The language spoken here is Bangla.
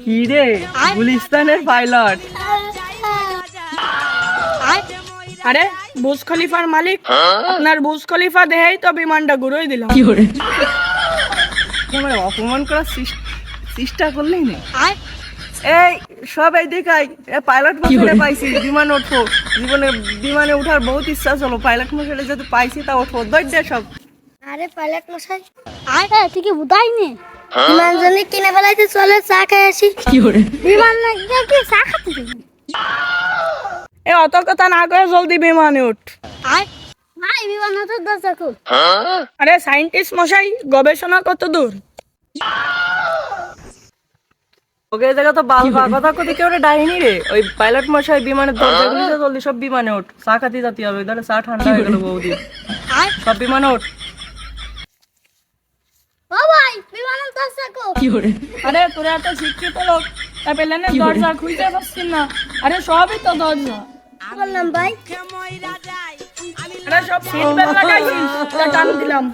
কি রে গুলিস্তানের পাইলট? আরে বুর্জ খলিফার মালিক, আপনার বুর্জ খলিফা দেহেই তো বিমানটা ঘুরোই দিলাম। আমার অপমান করার চেষ্টা করলেই না। এই সবাই দেখাই পাইলট মশাইরে পাইছি, বিমান উঠবো। জীবনে বিমানে উঠার বহুত ইচ্ছা ছিল, পাইলট মশাইরে যদি পাইছি তা উঠবো। দৈর্য সব। আরে পাইলট মশাই, আরে ঠিকই বুঝাইনি। বিমান জন্য কিনে ফেলাইতে, চলে চা খেয়ে আসি। বিমান না গিয়ে কি চা খাতে যাবি? এ অত কথা না করে জলদি বিমানে উঠ। ভাই বিমান হতে দরজা খুব। আরে সায়েন্টিস্ট মশাই, গবেষণা কত দূর? ওকে এই জায়গা তো বালবা কথা কতি কেউ ডাইনি রে। ওই পাইলট মশাই বিমানের দরজা খুলেছে, জলদি সব বিমানে ওঠ। চা খাতে যেতে হবে, ধরে চা ঠান্ডা হয়ে গেল বৌদি। সব বিমানে ওঠ। ও ভাই বিমানের দরজা খুব। আরে তোরা এত শিক্ষিত লোক, তা প্লেনের দরজা খুলতে পারছিস না? আরে সবই তো দরজা। বললাম ভাই, আরে সব সিট বেল্ট লাগাইছিস, তা টান দিলাম।